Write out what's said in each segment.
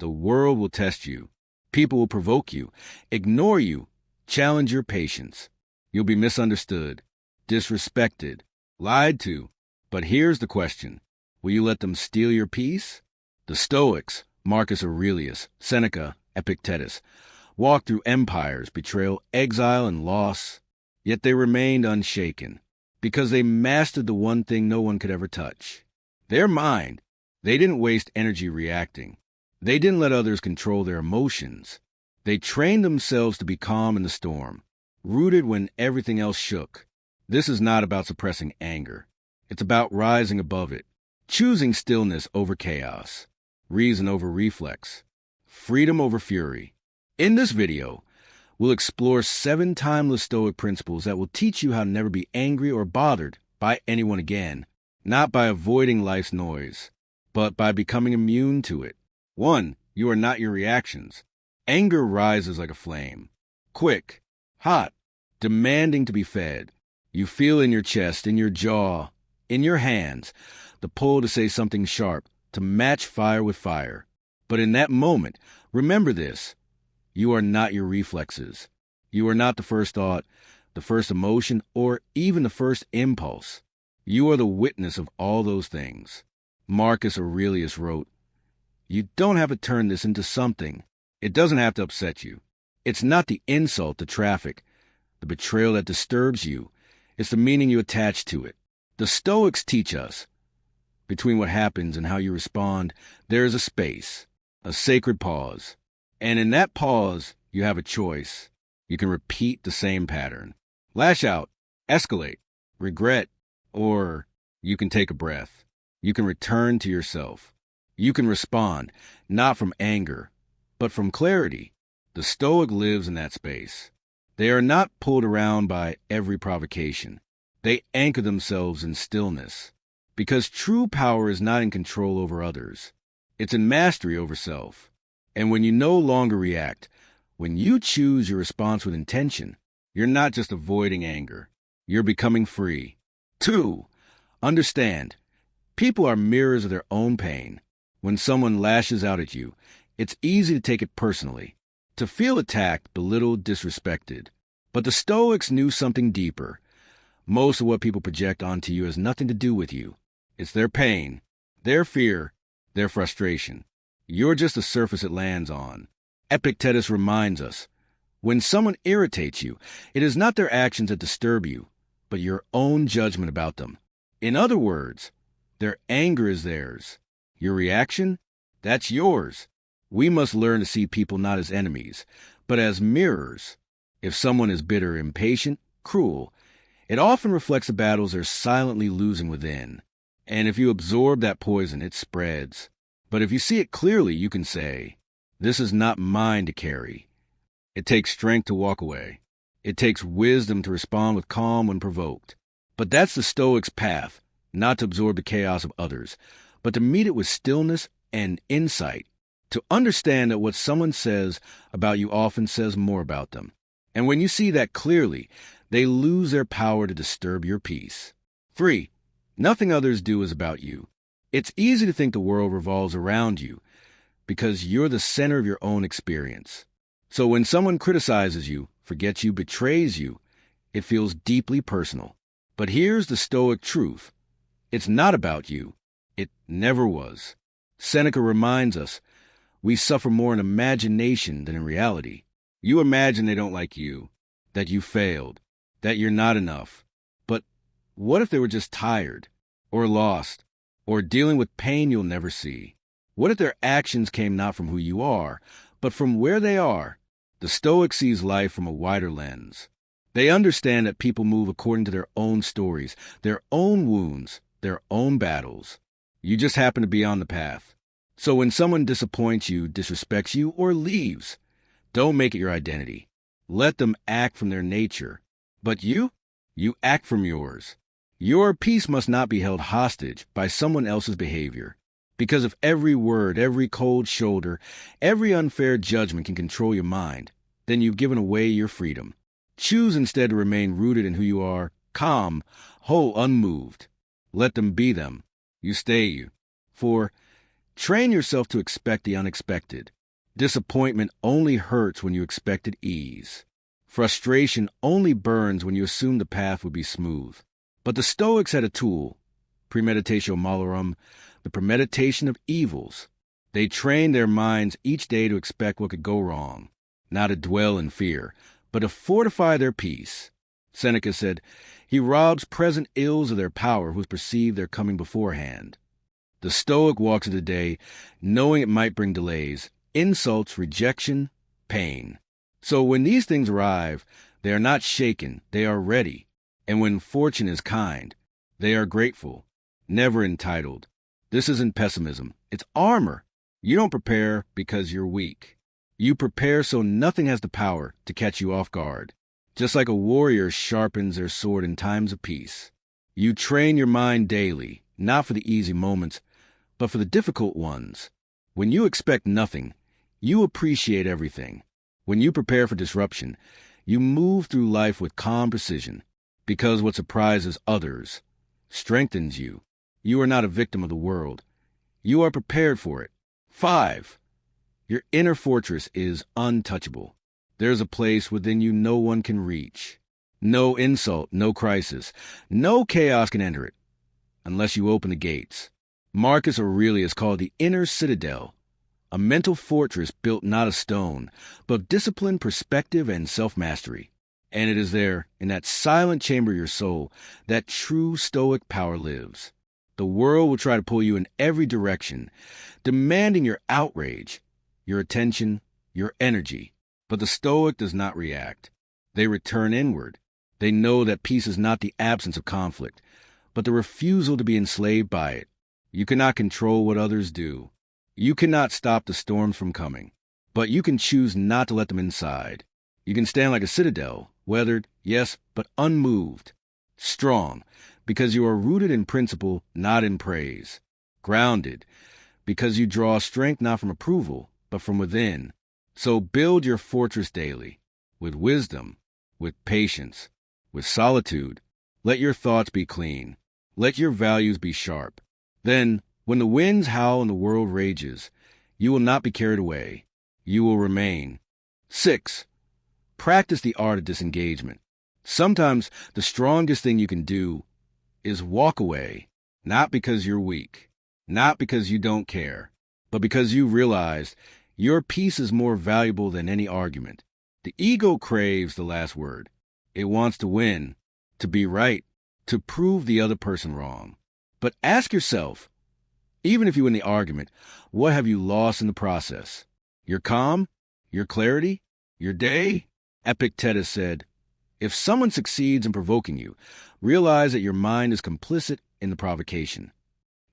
The world will test you. People will provoke you, ignore you, challenge your patience. You'll be misunderstood, disrespected, lied to. But here's the question. Will you let them steal your peace? The Stoics, Marcus Aurelius, Seneca, Epictetus, walked through empires, betrayal, exile, and loss, yet they remained unshaken because they mastered the one thing no one could ever touch. Their mind. They didn't waste energy reacting. They didn't let others control their emotions. They trained themselves to be calm in the storm, rooted when everything else shook. This is not about suppressing anger. It's about rising above it, choosing stillness over chaos, reason over reflex, freedom over fury. In this video, we'll explore 7 timeless Stoic principles that will teach you how to never be angry or bothered by anyone again, not by avoiding life's noise, but by becoming immune to it. 1. You are not your reactions. Anger rises like a flame. Quick, hot, demanding to be fed. You feel in your chest, in your jaw, in your hands, the pull to say something sharp, to match fire with fire. But in that moment, remember this. You are not your reflexes. You are not the first thought, the first emotion, or even the first impulse. You are the witness of all those things. Marcus Aurelius wrote, "You don't have to turn this into something. It doesn't have to upset you. It's not the insult, the traffic, the betrayal that disturbs you. It's the meaning you attach to it." The Stoics teach us, between what happens and how you respond, there is a space, a sacred pause. And in that pause, you have a choice. You can repeat the same pattern. Lash out, escalate, regret, or you can take a breath. You can return to yourself. You can respond, not from anger, but from clarity. The Stoic lives in that space. They are not pulled around by every provocation. They anchor themselves in stillness. Because true power is not in control over others. It's in mastery over self. And when you no longer react, when you choose your response with intention, you're not just avoiding anger. You're becoming free. 2. Understand. People are mirrors of their own pain. When someone lashes out at you, it's easy to take it personally, to feel attacked, belittled, disrespected. But the Stoics knew something deeper. Most of what people project onto you has nothing to do with you. It's their pain, their fear, their frustration. You're just the surface it lands on. Epictetus reminds us, when someone irritates you, it is not their actions that disturb you, but your own judgment about them. In other words, their anger is theirs. Your reaction? That's yours. We must learn to see people not as enemies, but as mirrors. If someone is bitter, impatient, cruel, it often reflects the battles they're silently losing within. And if you absorb that poison, it spreads. But if you see it clearly, you can say, "This is not mine to carry." It takes strength to walk away. It takes wisdom to respond with calm when provoked. But that's the Stoic's path, not to absorb the chaos of others, but to meet it with stillness and insight, to understand that what someone says about you often says more about them. And when you see that clearly, they lose their power to disturb your peace. 3. Nothing others do is about you. It's easy to think the world revolves around you because you're the center of your own experience. So when someone criticizes you, forgets you, betrays you, it feels deeply personal. But here's the Stoic truth. It's not about you. It never was. Seneca reminds us, we suffer more in imagination than in reality. You imagine they don't like you, that you failed, that you're not enough. But what if they were just tired, or lost, or dealing with pain you'll never see? What if their actions came not from who you are, but from where they are? The Stoic sees life from a wider lens. They understand that people move according to their own stories, their own wounds, their own battles. You just happen to be on the path. So when someone disappoints you, disrespects you, or leaves, don't make it your identity. Let them act from their nature. But you act from yours. Your peace must not be held hostage by someone else's behavior. Because if every word, every cold shoulder, every unfair judgment can control your mind, then you've given away your freedom. Choose instead to remain rooted in who you are, calm, whole, unmoved. Let them be them. You stay you. 4. Train yourself to expect the unexpected. Disappointment only hurts when you expected ease. Frustration only burns when you assume the path would be smooth. But the Stoics had a tool, premeditatio malorum, the premeditation of evils. They trained their minds each day to expect what could go wrong, not to dwell in fear, but to fortify their peace. Seneca said, "He robs present ills of their power who has perceived their coming beforehand." The Stoic walks of the day, knowing it might bring delays, insults, rejection, pain. So when these things arrive, they are not shaken, they are ready. And when fortune is kind, they are grateful, never entitled. This isn't pessimism, it's armor. You don't prepare because you're weak. You prepare so nothing has the power to catch you off guard. Just like a warrior sharpens their sword in times of peace. You train your mind daily, not for the easy moments, but for the difficult ones. When you expect nothing, you appreciate everything. When you prepare for disruption, you move through life with calm precision, because what surprises others strengthens you. You are not a victim of the world. You are prepared for it. 5. Your inner fortress is untouchable. There's a place within you no one can reach. No insult, no crisis, no chaos can enter it, unless you open the gates. Marcus Aurelius called the inner citadel a mental fortress built not of stone, but of discipline, perspective, and self-mastery. And it is there, in that silent chamber of your soul, that true Stoic power lives. The world will try to pull you in every direction, demanding your outrage, your attention, your energy. But the Stoic does not react. They return inward. They know that peace is not the absence of conflict, but the refusal to be enslaved by it. You cannot control what others do. You cannot stop the storms from coming, but you can choose not to let them inside. You can stand like a citadel, weathered, yes, but unmoved. Strong, because you are rooted in principle, not in praise. Grounded, because you draw strength not from approval, but from within. So build your fortress daily, with wisdom, with patience, with solitude. Let your thoughts be clean. Let your values be sharp. Then, when the winds howl and the world rages, you will not be carried away. You will remain. 6. Practice the art of disengagement. Sometimes the strongest thing you can do is walk away, not because you're weak, not because you don't care, but because you realize your peace is more valuable than any argument. The ego craves the last word. It wants to win, to be right, to prove the other person wrong. But ask yourself, even if you win the argument, what have you lost in the process? Your calm? Your clarity? Your day? Epictetus said, if someone succeeds in provoking you, realize that your mind is complicit in the provocation.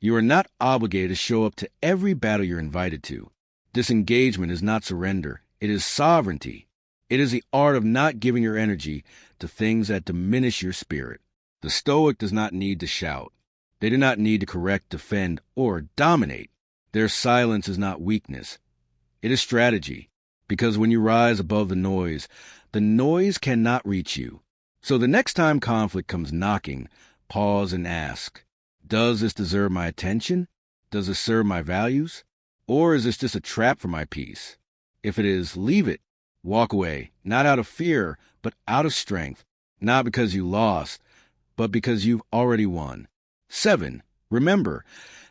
You are not obligated to show up to every battle you're invited to. Disengagement is not surrender. It is sovereignty. It is the art of not giving your energy to things that diminish your spirit. The Stoic does not need to shout. They do not need to correct, defend, or dominate. Their silence is not weakness. It is strategy, because when you rise above the noise cannot reach you. So the next time conflict comes knocking, pause and ask, does this deserve my attention? Does this serve my values? Or is this just a trap for my peace? If it is, leave it. Walk away, not out of fear, but out of strength, not because you lost, but because you've already won. 7. Remember,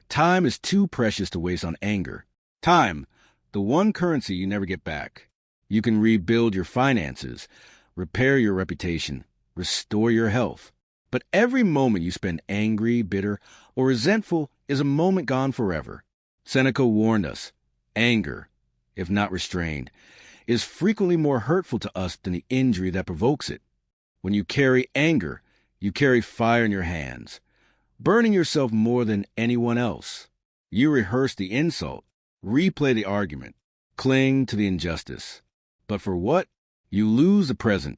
time is too precious to waste on anger. Time, the one currency you never get back. You can rebuild your finances, repair your reputation, restore your health. But every moment you spend angry, bitter, or resentful is a moment gone forever. Seneca warned us, anger, if not restrained, is frequently more hurtful to us than the injury that provokes it. When you carry anger, you carry fire in your hands, burning yourself more than anyone else. You rehearse the insult, replay the argument, cling to the injustice. But for what? You lose the present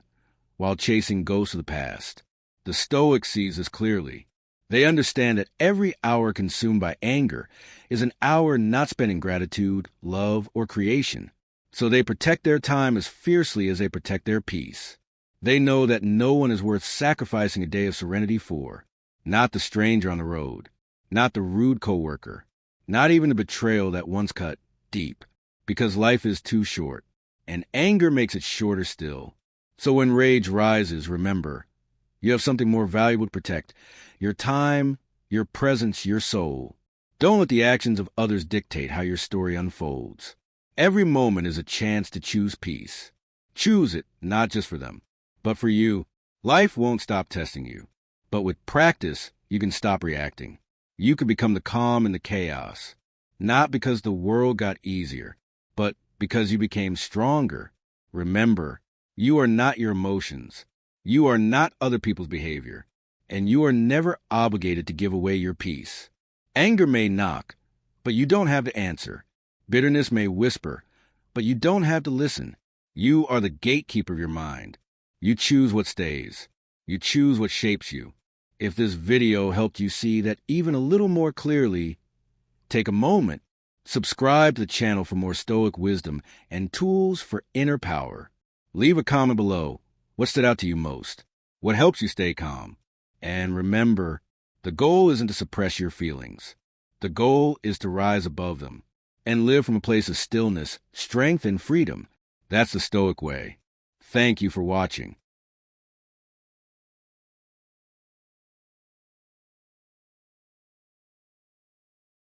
while chasing ghosts of the past. The Stoic sees this clearly. They understand that every hour consumed by anger is an hour not spent in gratitude, love, or creation. So they protect their time as fiercely as they protect their peace. They know that no one is worth sacrificing a day of serenity for. Not the stranger on the road, not the rude coworker, not even the betrayal that once cut deep, because life is too short, and anger makes it shorter still. So when rage rises, remember, you have something more valuable to protect: your time, your presence, your soul. Don't let the actions of others dictate how your story unfolds. Every moment is a chance to choose peace. Choose it, not just for them, but for you. Life won't stop testing you, but with practice, you can stop reacting. You can become the calm in the chaos, not because the world got easier, but because you became stronger. Remember, you are not your emotions. You are not other people's behavior, and you are never obligated to give away your peace. Anger may knock, but you don't have to answer. Bitterness may whisper, but you don't have to listen. You are the gatekeeper of your mind. You choose what stays. You choose what shapes you. If this video helped you see that even a little more clearly, take a moment. Subscribe to the channel for more Stoic wisdom and tools for inner power. Leave a comment below. What stood out to you most? What helps you stay calm? And remember, the goal isn't to suppress your feelings. The goal is to rise above them and live from a place of stillness, strength, and freedom. That's the Stoic way. Thank you for watching.